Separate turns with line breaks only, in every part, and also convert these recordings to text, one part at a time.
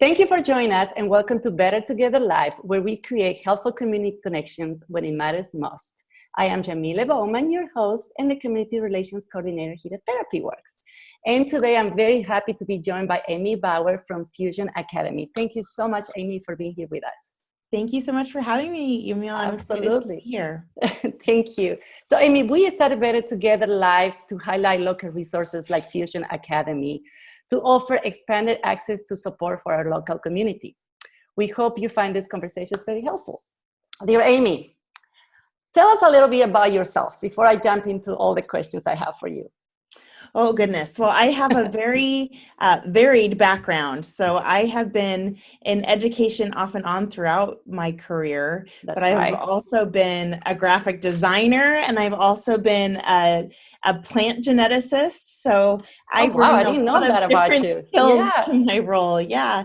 Thank you for joining us and welcome to Better Together Live, where we create helpful community connections when it matters most. I am Yamile, your host and the Community Relations Coordinator here at TherapyWorks. And today I'm very happy to be joined by Amy Baur from Fusion Academy. Thank you so much, Amy, for being here with us.
Thank you so much for having me, Yamile. I'm excited to be here.
Thank you. So, Amy, we started Better Together Live to highlight local resources like Fusion Academy to offer expanded access to support for our local community. We hope you find these conversations very helpful. Dear Amy, tell us a little bit about yourself before I jump into all the questions I have for you.
Oh, goodness. Well, I have a very varied background. So I have been in education off and on throughout my career, but I've also been a graphic designer and I've also been a plant geneticist. So I bring
I didn't know that about you.
Skills to my role. Yeah.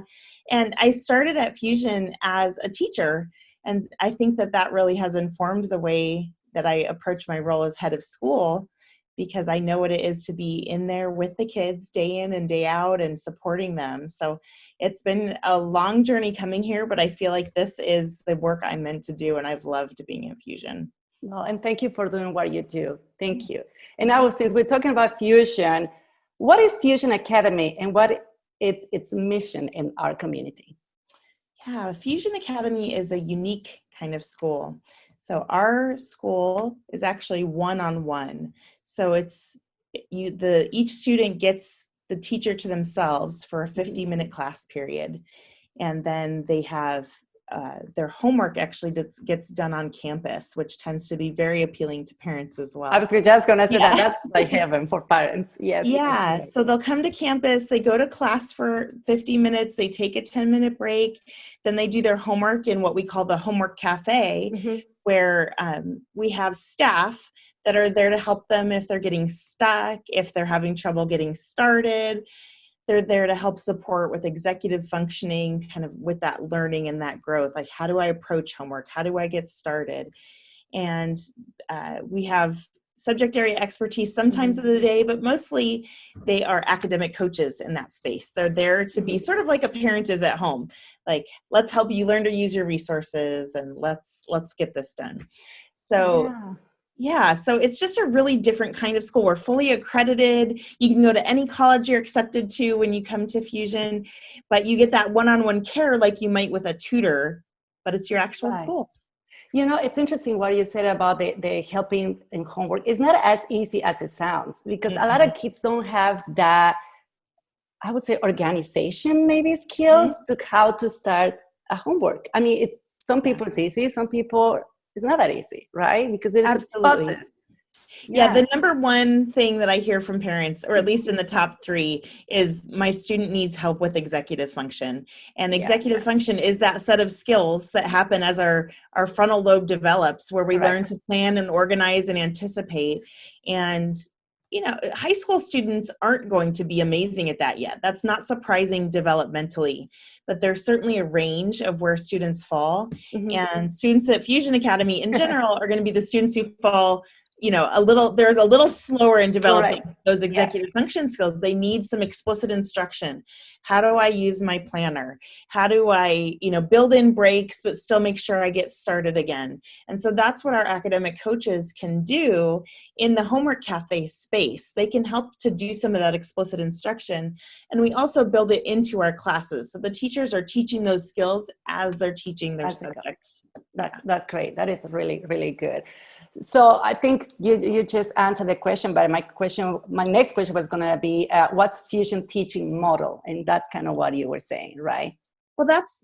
And I started at Fusion as a teacher. And I think that really has informed the way that I approach my role as head of school, because I know what it is to be in there with the kids day in and day out and supporting them. So it's been a long journey coming here, but I feel like this is the work I'm meant to do, and I've loved being at Fusion.
Well, and thank you for doing what you do. Thank you. And now, since we're talking about Fusion, what is Fusion Academy and what is its mission in our community?
Yeah, Fusion Academy is a unique kind of school. So our school is actually one-on-one. So each student gets the teacher to themselves for a 50-minute class period. And then they have their homework actually gets done on campus, which tends to be very appealing to parents as well.
I was just going to say that. That's like heaven for parents. Yes.
Yeah. So they'll come to campus, they go to class for 50 minutes, they take a 10-minute break, then they do their homework in what we call the homework cafe, where we have staff that are there to help them if they're getting stuck, if they're having trouble getting started. They're there to help support with executive functioning, kind of with that learning and that growth. Like, how do I approach homework? How do I get started? And we have subject area expertise sometimes of the day, but mostly they are academic coaches in that space. They're there to be sort of like a parent is at home. Like, let's help you learn to use your resources and let's get this done. So yeah, so it's just a really different kind of school. We're fully accredited. You can go to any college you're accepted to when you come to Fusion, but you get that one-on-one care like you might with a tutor, but it's your actual school.
You know, it's interesting what you said about the helping in homework. It's not as easy as it sounds, because a lot of kids don't have that, I would say, organization, maybe skills to how to start a homework. I mean, some people it's easy, some people it's not that easy, right? Because it's a process.
Yeah, the number one thing that I hear from parents, or at least in the top 3, is my student needs help with executive function. And executive function is that set of skills that happen as our frontal lobe develops, where we learn to plan and organize and anticipate. And you know, high school students aren't going to be amazing at that yet. That's not surprising developmentally, but there's certainly a range of where students fall. And students at Fusion Academy in general are going to be the students who fall, you know, they're a little slower in developing those executive function skills. They need some explicit instruction. How do I use my planner? How do I, build in breaks, but still make sure I get started again? And so that's what our academic coaches can do in the homework cafe space. They can help to do some of that explicit instruction. And we also build it into our classes. So the teachers are teaching those skills as they're teaching their subject.
That's great. That is really, really good. So I think you just answered the question, but my next question was going to be, what's Fusion teaching model? And that's kind of what you were saying, right?
Well, that's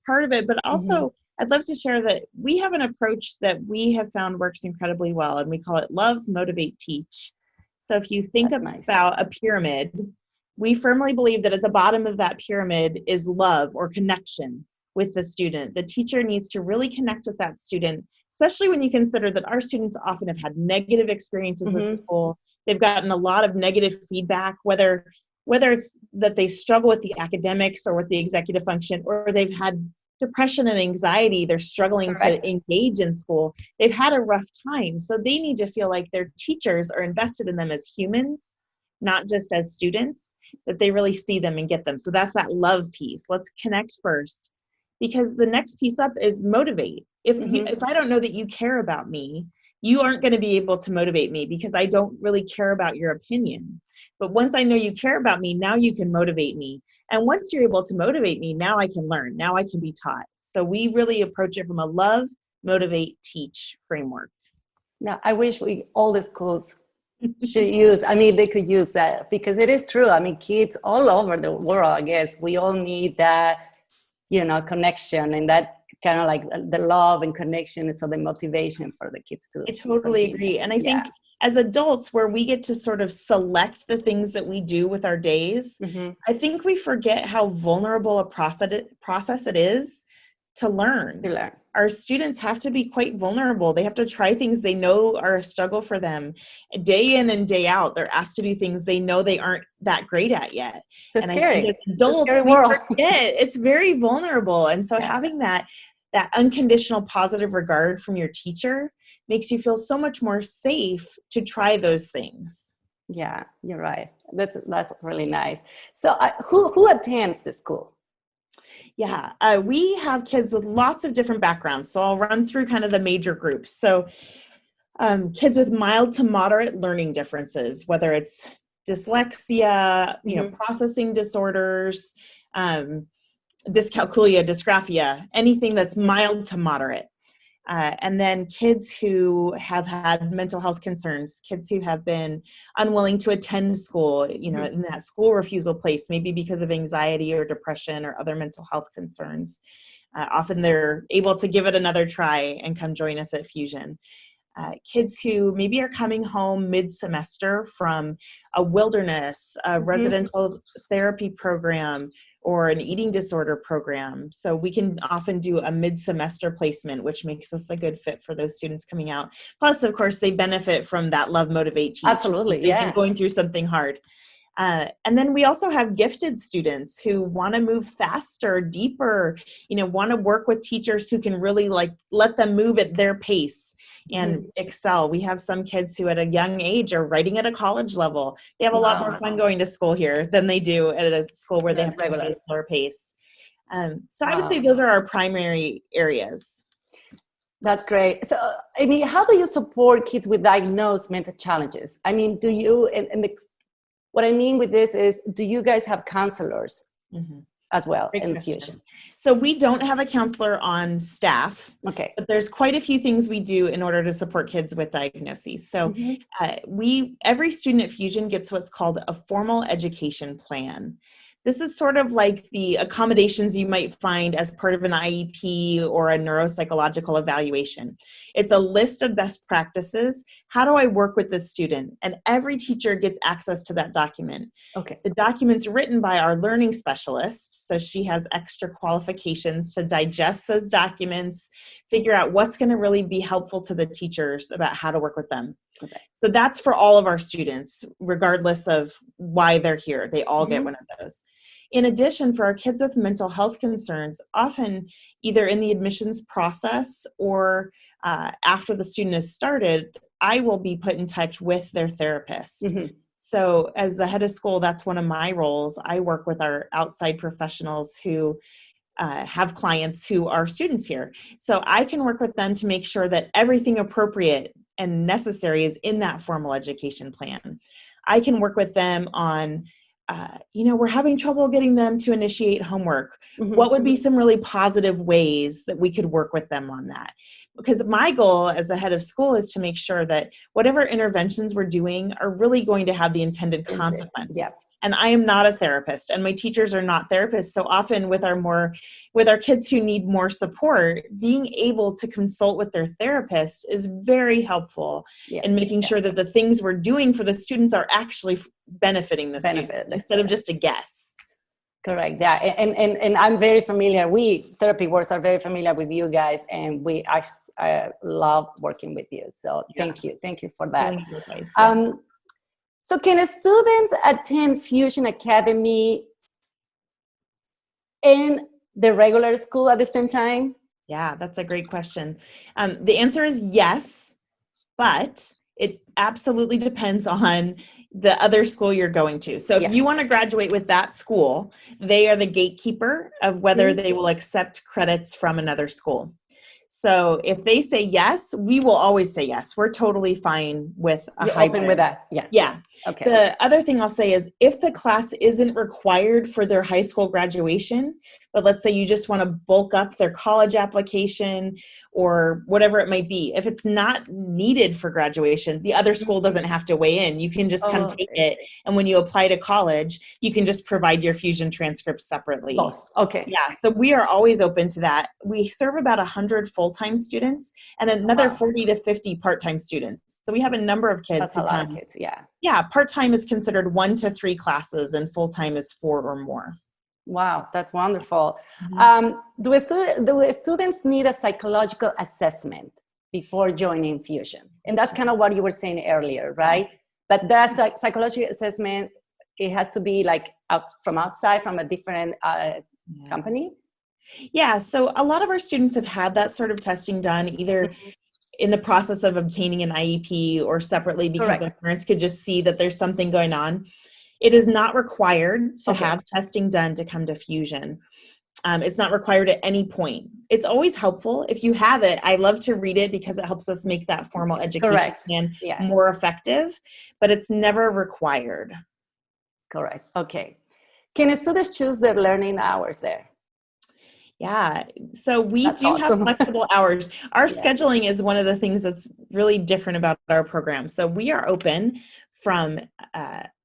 part of it. But also, I'd love to share that we have an approach that we have found works incredibly well, and we call it love, motivate, teach. So if you think about a pyramid, we firmly believe that at the bottom of that pyramid is love or connection with the student. The teacher needs to really connect with that student, especially when you consider that our students often have had negative experiences with school. They've gotten a lot of negative feedback, whether it's that they struggle with the academics or with the executive function, or they've had depression and anxiety, they're struggling to engage in school. They've had a rough time. So they need to feel like their teachers are invested in them as humans, not just as students. that they really see them and get them. So that's that love piece. Let's connect first, because the next piece up is motivate. If I don't know that you care about me, you aren't going to be able to motivate me, because I don't really care about your opinion. But once I know you care about me, now you can motivate me. And once you're able to motivate me, now I can learn. Now I can be taught. So we really approach it from a love, motivate, teach framework.
Now, I wish all the schools should use, they could use that, because it is true. Kids all over the world, I guess, we all need that, connection, and that kind of like the love and connection. And so the motivation for the kids too.
I totally agree. And I think as adults, where we get to sort of select the things that we do with our days, I think we forget how vulnerable a process it is to learn. Our students have to be quite vulnerable. They have to try things they know are a struggle for them. Day in and day out, they're asked to do things they know they aren't that great at yet.
So
and
scary.
I think as adults, we forget it's very vulnerable. And so having that unconditional positive regard from your teacher makes you feel so much more safe to try those things.
Yeah, you're right. That's really nice. So who attends the school?
Yeah, we have kids with lots of different backgrounds. So I'll run through kind of the major groups. So kids with mild to moderate learning differences, whether it's dyslexia, processing disorders, dyscalculia, dysgraphia, anything that's mild to moderate. And then kids who have had mental health concerns, kids who have been unwilling to attend school, in that school refusal place, maybe because of anxiety or depression or other mental health concerns. Often they're able to give it another try and come join us at Fusion. Kids who maybe are coming home mid-semester from a wilderness, a residential therapy program, or an eating disorder program. So we can often do a mid-semester placement, which makes us a good fit for those students coming out. Plus, of course, they benefit from that love, motivate, teach.
Absolutely,
They've been going through something hard. And then we also have gifted students who want to move faster, deeper, want to work with teachers who can really let them move at their pace and excel. We have some kids who at a young age are writing at a college level. They have a lot more fun going to school here than they do at a school where they have to move at a slower pace. So I would say those are our primary areas.
That's great. So, how do you support kids with diagnosed mental challenges? Do you, what I mean with this is, do you guys have counselors as well in the Fusion?
So we don't have a counselor on staff, but there's quite a few things we do in order to support kids with diagnoses. So every student at Fusion gets what's called a formal education plan. This is sort of like the accommodations you might find as part of an IEP or a neuropsychological evaluation. It's a list of best practices. How do I work with this student? And every teacher gets access to that document. The document's written by our learning specialist, so she has extra qualifications to digest those documents, figure out what's going to really be helpful to the teachers about how to work with them. So that's for all of our students, regardless of why they're here. They all get one of those. In addition, for our kids with mental health concerns, often either in the admissions process or after the student has started, I will be put in touch with their therapist. So as the head of school, that's one of my roles. I work with our outside professionals who have clients who are students here. So I can work with them to make sure that everything appropriate and necessary is in that formal education plan. I can work with them on, we're having trouble getting them to initiate homework. What would be some really positive ways that we could work with them on that? Because my goal as a head of school is to make sure that whatever interventions we're doing are really going to have the intended consequence. And I am not a therapist, and my teachers are not therapists. So often with our kids who need more support, being able to consult with their therapist is very helpful in making sure that the things we're doing for the students are actually benefiting the student instead of just a guess.
Correct. Yeah. And I'm very familiar. We therapy works are very familiar with you guys, and I love working with you. So thank you for that. So can students attend Fusion Academy in the regular school at the same time?
Yeah, that's a great question. The answer is yes, but it absolutely depends on the other school you're going to. So if you want to graduate with that school, they are the gatekeeper of whether they will accept credits from another school. So if they say yes, we will always say yes. We're totally fine with a hybrid.
Open with that.
Yeah.
Okay.
The other thing I'll say is if the class isn't required for their high school graduation, but let's say you just want to bulk up their college application or whatever it might be, if it's not needed for graduation, the other school doesn't have to weigh in. You can just come take it. And when you apply to college, you can just provide your Fusion transcripts separately.
Both. Okay.
Yeah. So we are always open to that. We serve about 100 full-time students and another 40 to 50 part-time students. So we have a number of kids who come.
That's a lot of kids, yeah.
Yeah, part-time is considered 1 to 3 classes and full-time is 4 or more.
Wow, that's wonderful. Do students need a psychological assessment before joining Fusion? And that's kind of what you were saying earlier, right? But that psychological assessment, it has to be like from outside, from a different company?
Yeah, so a lot of our students have had that sort of testing done either in the process of obtaining an IEP or separately because their parents could just see that there's something going on. It is not required to have testing done to come to Fusion. It's not required at any point. It's always helpful. If you have it, I love to read it because it helps us make that formal education plan more effective, but it's never required.
Correct. Okay. Can students choose their learning hours there?
Yeah, so we do have flexible hours. Our scheduling is one of the things that's really different about our program. So we are open from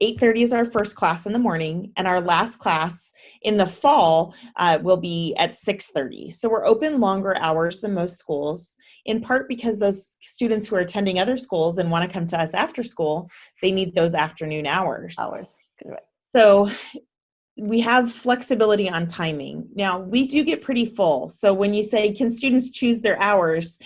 8:30 is our first class in the morning, and our last class in the fall will be at 6:30. So we're open longer hours than most schools, in part because those students who are attending other schools and want to come to us after school, they need those afternoon hours.
Correct.
So we have flexibility on timing. Now, we do get pretty full. So when you say, can students choose their hours?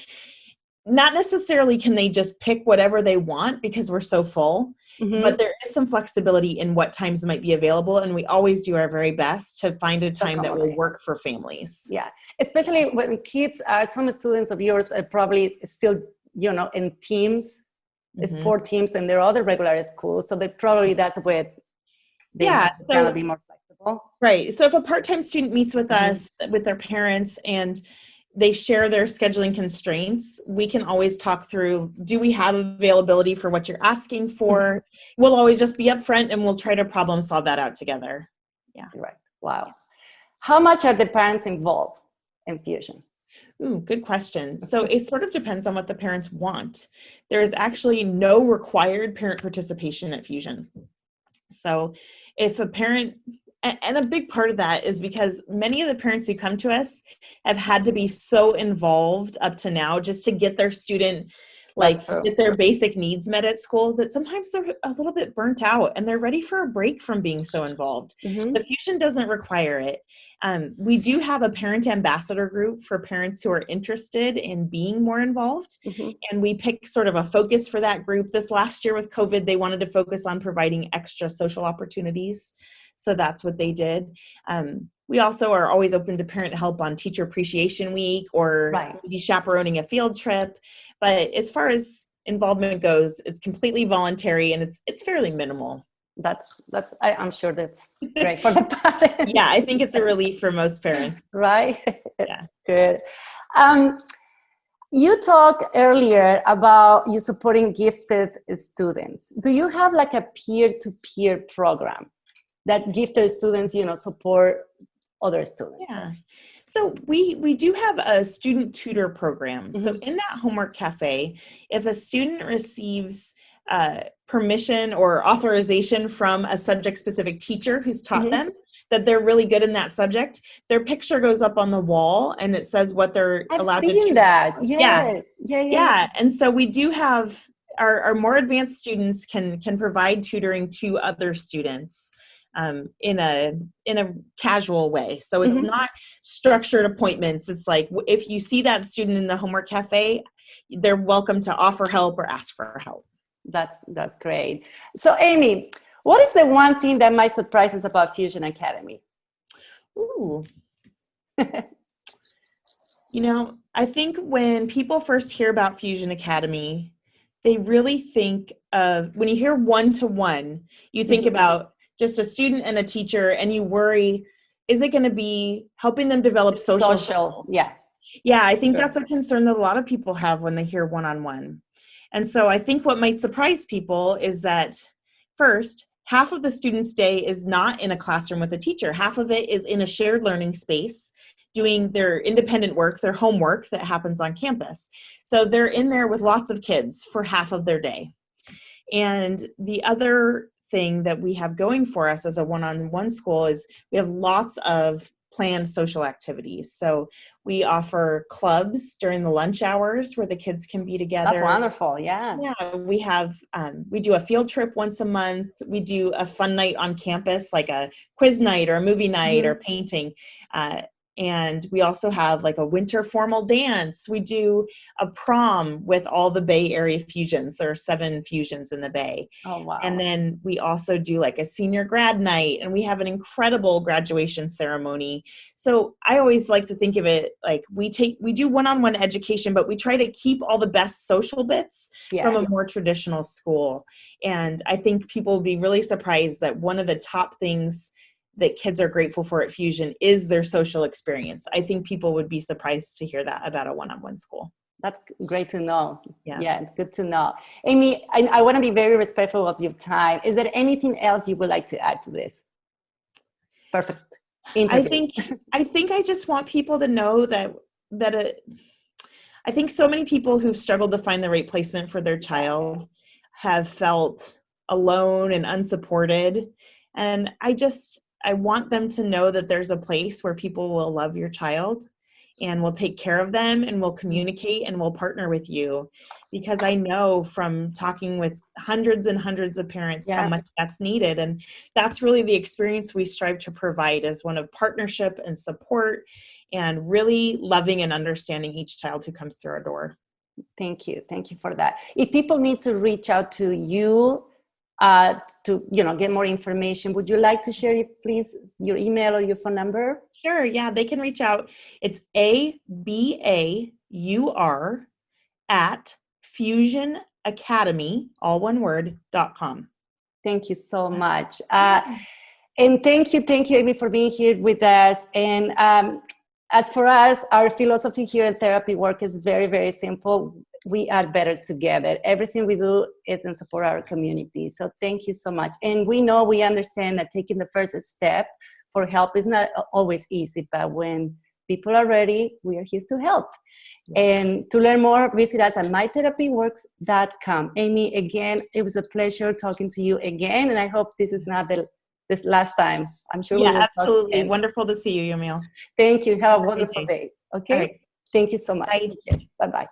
Not necessarily can they just pick whatever they want because we're so full, but there is some flexibility in what times might be available. And we always do our very best to find a time that will work for families.
Yeah, especially when kids are, some students of yours are probably still, in teams, sport teams, and there are other regular schools. So they probably, that's where they gotta be more flexible.
Right. So if a part-time student meets with us, with their parents, and they share their scheduling constraints, we can always talk through, do we have availability for what you're asking for? We'll always just be upfront and we'll try to problem solve that out together. Yeah.
Right. Wow. How much are the parents involved in Fusion?
Ooh, good question. So it sort of depends on what the parents want. There is actually no required parent participation at Fusion. So if a parent, and a big part of that is because many of the parents who come to us have had to be so involved up to now just to get their student, get their basic needs met at school, that sometimes they're a little bit burnt out and they're ready for a break from being so involved. The Fusion doesn't require it. We do have a parent ambassador group for parents who are interested in being more involved. And we pick sort of a focus for that group. This last year with COVID, they wanted to focus on providing extra social opportunities. So that's what they did. We also are always open to parent help on Teacher Appreciation Week or maybe chaperoning a field trip. But as far as involvement goes, it's completely voluntary and it's fairly minimal.
I'm sure that's great for the parents.
Yeah, I think it's a relief for most parents.
Right? It's good. You talked earlier about you supporting gifted students. Do you have like a peer-to-peer program that gifted students, support other students?
Yeah. So we do have a student tutor program. So in that homework cafe, if a student receives permission or authorization from a subject-specific teacher who's taught them that they're really good in that subject, their picture goes up on the wall and it says what they're allowed to choose.
I've seen that. Yes.
Yeah. And so we do have our more advanced students can provide tutoring to other students. In a casual way. So it's not structured appointments. It's like, if you see that student in the homework cafe, they're welcome to offer help or ask for help.
That's great. So Amy, what is the one thing that might surprise us about Fusion Academy?
Ooh. I think when people first hear about Fusion Academy, they really think of, when you hear one-to-one, you think about just a student and a teacher, and you worry, is it going to be helping them develop social skills?
Yeah.
Yeah, I think that's a concern that a lot of people have when they hear one-on-one. And so I think what might surprise people is that, first, half of the student's day is not in a classroom with a teacher. Half of it is in a shared learning space, doing their independent work, their homework that happens on campus. So they're in there with lots of kids for half of their day. And the other thing that we have going for us as a one-on-one school is we have lots of planned social activities. So we offer clubs during the lunch hours where the kids can be together.
That's wonderful. Yeah.
Yeah, we have, we do a field trip once a month. We do a fun night on campus, like a quiz night or a movie night or painting. And we also have like a winter formal dance. We do a prom with all the Bay Area fusions. There are 7 fusions in the Bay.
Oh, wow.
And then we also do like a senior grad night, and we have an incredible graduation ceremony. So I always like to think of it like we do one-on-one education, but we try to keep all the best social bits from a more traditional school. And I think people will be really surprised that one of the top things that kids are grateful for at Fusion is their social experience. I think people would be surprised to hear that about a one-on-one school.
That's great to know.
Yeah,
it's good to know. Amy, I want to be very respectful of your time. Is there anything else you would like to add to this? Perfect.
I think I just want people to know that I think so many people who've struggled to find the right placement for their child have felt alone and unsupported. And I want them to know that there's a place where people will love your child and will take care of them and will communicate and will partner with you, because I know from talking with hundreds and hundreds of parents how much that's needed. And that's really the experience we strive to provide, as one of partnership and support and really loving and understanding each child who comes through our door.
Thank you for that. If people need to reach out to you to get more information, would you like to share, please, your email or your phone number?
Sure. Yeah, they can reach out. It's ABAUR at fusionacademy, all one word, .com.
Thank you so much. And thank you, Amy, for being here with us. And as for us, our philosophy here in Therapy Work is very, very simple. We are better together. Everything we do is in support of our community. So thank you so much. And we understand that taking the first step for help is not always easy, but when people are ready, we are here to help. And to learn more, visit us at mytherapyworks.com. Amy, again, it was a pleasure talking to you again, and I hope this is not this last time. I'm sure.
Yeah, absolutely. Wonderful to see you, Yamile.
Thank you. Have a wonderful day. Okay.
Right.
Thank you so much.
Bye.
Bye-bye.